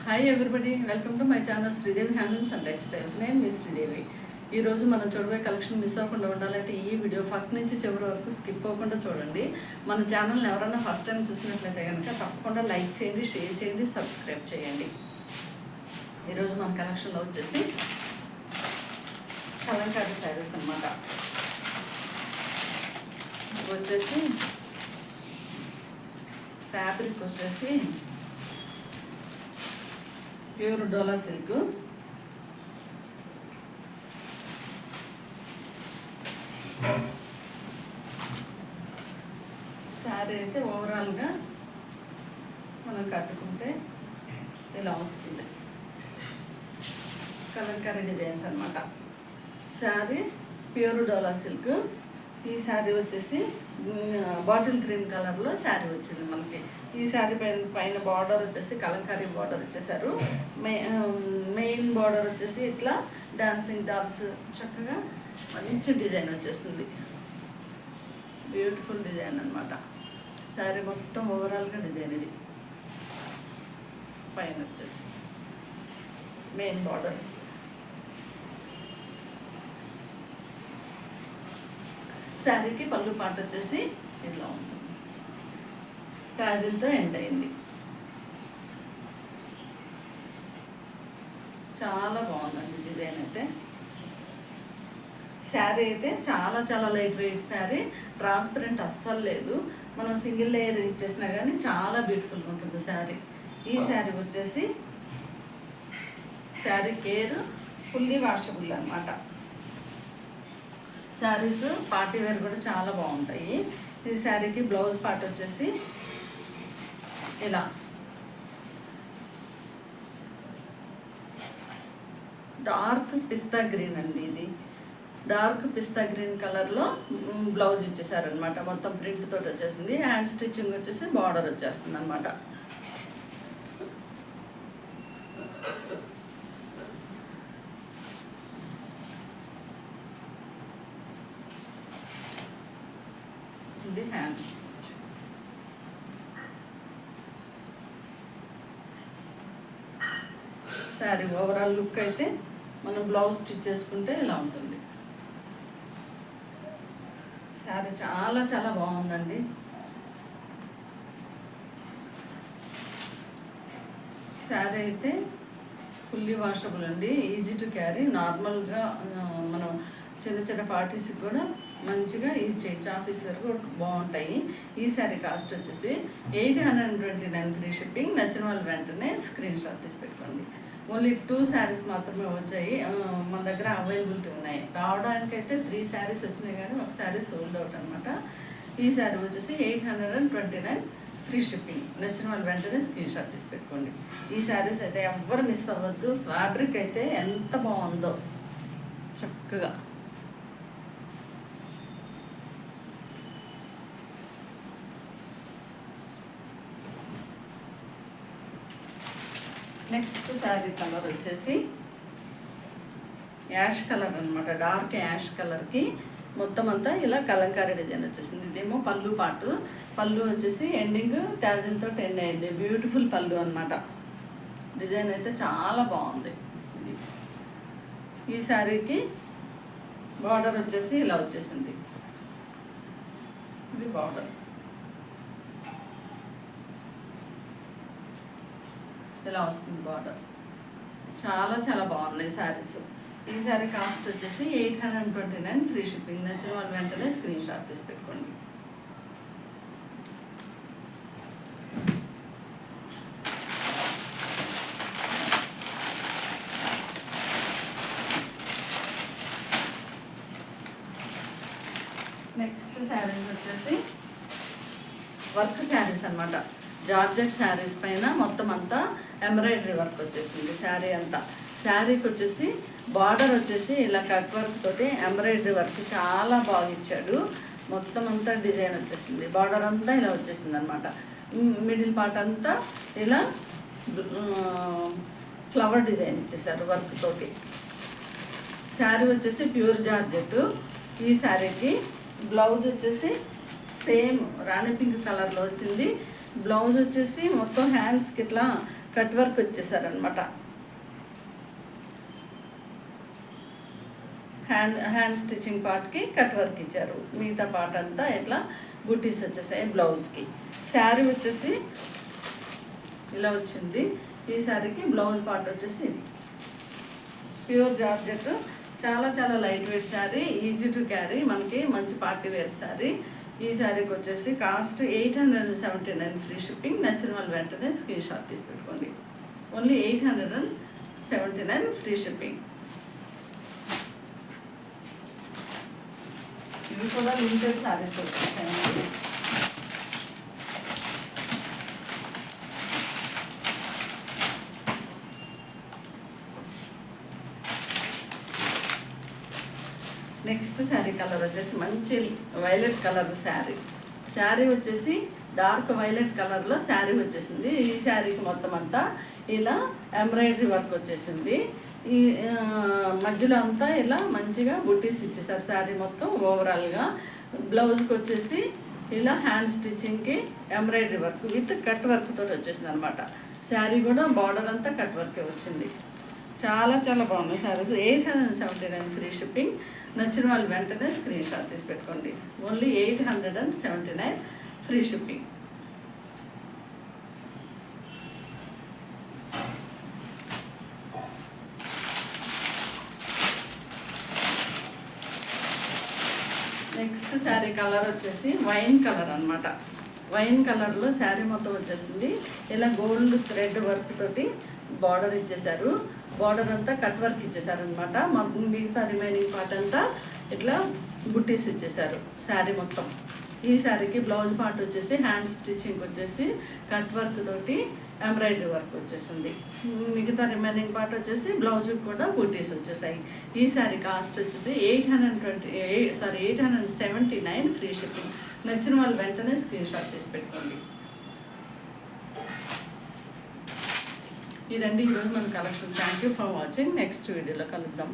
Hi everybody, welcome to my channel Sridevi handlooms and textiles. నేను మీ శ్రీదేవి. ఈరోజు మనం చూడబోయే కలెక్షన్ మిస్ అవ్వకుండా ఉండాలంటే ఈ వీడియో ఫస్ట్ నుంచి చివరి వరకు స్కిప్ అవ్వకుండా చూడండి. మన ఛానల్ని ఎవరైనా ఫస్ట్ టైం చూసినట్లయితే కనుక తప్పకుండా లైక్ చేయండి, షేర్ చేయండి, సబ్స్క్రైబ్ చేయండి. ఈరోజు మన కలెక్షన్లో వచ్చేసి కలంకారీ శారీస్ అన్నమాట. వచ్చేసి ఫ్యాబ్రిక్ వచ్చేసి ప్యూర్ డోలా సిల్క్, శారీ అయితే ఓవరాల్గా మనం కట్టుకుంటే ఇలా వస్తుంది. కలంకారీ డిజైన్స్ అన్నమాట. శారీ ప్యూర్ డోలా సిల్క్. ఈ శారీ వచ్చేసి బాటిల్ గ్రీన్ కలర్లో శారీ వచ్చింది మనకి. ఈ శారీ పైన బార్డర్ వచ్చేసి కలంకారీ బార్డర్ ఇచ్చేసారు. మెయిన్ బార్డర్ వచ్చేసి ఇట్లా డాన్సింగ్ డాల్స్ చక్కగా మంచి డిజైన్ వచ్చేస్తుంది. బ్యూటిఫుల్ డిజైన్ అన్నమాట. శారీ మొత్తం ఓవరాల్గా డిజైన్ ఇది. పైన వచ్చేసి మెయిన్ బార్డర్. శారీకి పళ్ళు పాట వచ్చేసి ఇలా ఉంటుంది. టాజిల్తో ఎండ్ అయింది. చాలా బాగుందండి డిజైన్ అయితే. శారీ అయితే చాలా చాలా లైట్ వెయిట్ శారీ. ట్రాన్స్పరెంట్ అస్సలు లేదు. మనం సింగిల్ లేయర్ ఇచ్చేసినా కానీ చాలా బ్యూటిఫుల్గా ఉంటుంది శారీ. ఈ శారీ వచ్చేసి శారీ కేర్ ఫుల్లీ వాషబుల్ అన్నమాట. శారీస్ పార్టీ వేర్ కూడా చాలా బాగుంటాయి. ఈ శారీకి బ్లౌజ్ పార్ట్ వచ్చేసి ఇలా డార్క్ పిస్తా గ్రీన్ అండి. ఇది డార్క్ పిస్తా గ్రీన్ కలర్లో బ్లౌజ్ ఇచ్చేసారనమాట. మొత్తం ప్రింట్ తోటి వచ్చేసింది. హ్యాండ్ స్టిచ్చింగ్ వచ్చేసి బార్డర్ వచ్చేస్తుంది అనమాట. ఇది హ్యాండ్ శారీ ఓవరాల్ లుక్ అయితే మనం బ్లౌజ్ స్టిచ్ చేసుకుంటే ఇలా ఉంటుంది. శారీ చాలా చాలా బాగుందండి. శారీ అయితే ఫుల్లీ వాషబుల్ అండి. Easy to carry. నార్మల్గా మనం చిన్న చిన్న పార్టీస్కి కూడా మంచిగా యూజ్ చేయొచ్చు. ఆఫీస్ వరకు బాగుంటాయి. ఈ శారీ కాస్ట్ వచ్చేసి 829 ఫ్రీ షిప్పింగ్. నచ్చిన వాళ్ళు వెంటనే స్క్రీన్ షాట్ తీసి పెట్టుకోండి. ఓన్లీ 2 శారీస్ మాత్రమే వచ్చాయి మన దగ్గర అవైలబిలిటీ ఉన్నాయి. రావడానికైతే 3 శారీస్ వచ్చినాయి కానీ ఒక శారీ సోల్డ్ అవుట్ అనమాట. ఈ శారీ వచ్చేసి 829 ఫ్రీ షిప్పింగ్. నచ్చిన వాళ్ళు వెంటనే స్క్రీన్ షాట్ తీసి పెట్టుకోండి. ఈ శారీస్ అయితే ఎవ్వరు మిస్ అవ్వద్దు. ఫ్యాబ్రిక్ అయితే ఎంత బాగుందో చక్కగా. నెక్స్ట్ శారీ కలర్ వచ్చేసి యాష్ కలర్ అనమాట. డార్క్ యాష్ కలర్కి మొత్తం అంతా ఇలా కలంకారీ డిజైన్ వచ్చేసింది. ఇదేమో పళ్ళు పాటు. పళ్ళు వచ్చేసి ఎండింగ్ టాజిల్తో ఎండ్ అయింది. బ్యూటిఫుల్ పళ్ళు అనమాట. డిజైన్ అయితే చాలా బాగుంది. ఈ శారీకి బార్డర్ వచ్చేసి ఇలా వచ్చేసింది. ఇది బార్డర్. ఇలా వస్తుంది బార్డర్. చాలా చాలా బాగున్నాయి శారీస్. ఈ శారీ కాస్ట్ వచ్చేసి 829 ఫ్రీ షిప్పింగ్. నచ్చిన వాళ్ళు వెంటనే స్క్రీన్ షాట్ తీసి పెట్టుకోండి. నెక్స్ట్ శారీస్ వచ్చేసి వర్క్ శారీస్ అన్నమాట. జార్జెట్ శారీస్ పైన మొత్తం అంతా ఎంబ్రాయిడరీ వర్క్ వచ్చేసింది. శారీ అంతా. శారీకి వచ్చేసి బార్డర్ వచ్చేసి ఇలా కట్ వర్క్ తోటి ఎంబ్రాయిడరీ వర్క్ చాలా బాగా ఇచ్చాడు. మొత్తం అంతా డిజైన్ వచ్చేసింది. బార్డర్ అంతా ఇలా వచ్చేసింది అనమాట. మిడిల్ పార్ట్ అంతా ఇలా ఫ్లవర్ డిజైన్ ఇచ్చేసారు వర్క్ తోటి. శారీ వచ్చేసి ప్యూర్ జార్జెట్. ఈ శారీకి బ్లౌజ్ వచ్చేసి సేమ్ రాణి పింక్ కలర్లో వచ్చింది. బ్లౌజ్ వచ్చేసి మొత్తం హ్యాండ్స్కి ఇట్లా కట్ వర్క్ వచ్చేసారనమాట. హ్యాండ్ స్టిచ్చింగ్ పార్ట్కి కట్ వర్క్ ఇచ్చారు. మిగతా పార్ట్ అంతా ఇట్లా బుటీస్ వచ్చేసాయి బ్లౌజ్కి. శారీ వచ్చేసి ఇలా వచ్చింది. ఈ శారీకి బ్లౌజ్ పార్ట్ వచ్చేసి ఇది ప్యూర్ జార్జెట్, చాలా చాలా light weight sari, easy to carry, మనకి మంచి పార్టీ వేర్ శారీ. ఈ శారీకి వచ్చేసి కాస్ట్ 879 ఫ్రీ షిప్పింగ్. నచ్చిన వాళ్ళు వెంటనే స్క్రీన్ షాట్ తీసి పెట్టుకోండి. Only 879 free shipping. ఇవి కూడా లిమిటెడ్ శారీస్ వచ్చేసాయండి. నెక్స్ట్ శారీ కలర్ వచ్చేసి మంచి వైలెట్ కలర్ శారీ వచ్చేసి డార్క్ వైలెట్ కలర్లో శారీ వచ్చేసింది. ఈ శారీకి మొత్తం అంతా ఇలా ఎంబ్రాయిడరీ వర్క్ వచ్చేసింది. ఈ మధ్యలో అంతా ఇలా మంచిగా బుట్టీస్ ఇచ్చేసారు శారీ మొత్తం ఓవరాల్గా. బ్లౌజ్కి వచ్చేసి ఇలా హ్యాండ్ స్టిచ్చింగ్కి embroidery work with cut work తోటి వచ్చేసింది అనమాట. శారీ కూడా బార్డర్ అంతా కట్ వర్కే వచ్చింది. చాలా చాలా బాగున్నాయి శారీస్. 879 free shipping. నచ్చిన వాళ్ళు వెంటనే స్క్రీన్ షాట్ తీసి పెట్టుకోండి. Only 879 free shipping. Next sari colour వచ్చేసి వైన్ కలర్ అనమాట. వైన్ కలర్లో శారీ మొత్తం వచ్చేసింది. ఇలా గోల్డ్ థ్రెడ్ వర్క్ తోటి బార్డర్ ఇచ్చేసారు. బార్డర్ అంతా కట్ వర్క్ ఇచ్చేసారనమాట. మిగతా రిమైనింగ్ పార్ట్ అంతా ఇట్లా బుట్టీస్ ఇచ్చేసారు శారీ మొత్తం. ఈ శారీకి బ్లౌజ్ పార్ట్ వచ్చేసి హ్యాండ్ స్టిచ్చింగ్ వచ్చేసి కట్ వర్క్ తోటి ఎంబ్రాయిడరీ వర్క్ వచ్చేసింది. మిగతా రిమైనింగ్ పార్ట్ వచ్చేసి బ్లౌజ్కి కూడా బుట్టీస్ వచ్చేసాయి. ఈ శారీ కాస్ట్ వచ్చేసి 879 ఫ్రీ షిప్పింగ్. నచ్చిన వాళ్ళు వెంటనే స్క్రీన్ షాట్ తీసి పెట్టుకోండి. ఇదండి ఈరోజు మన collection. Thank you for watching. Next వీడియోలో కలుద్దాం.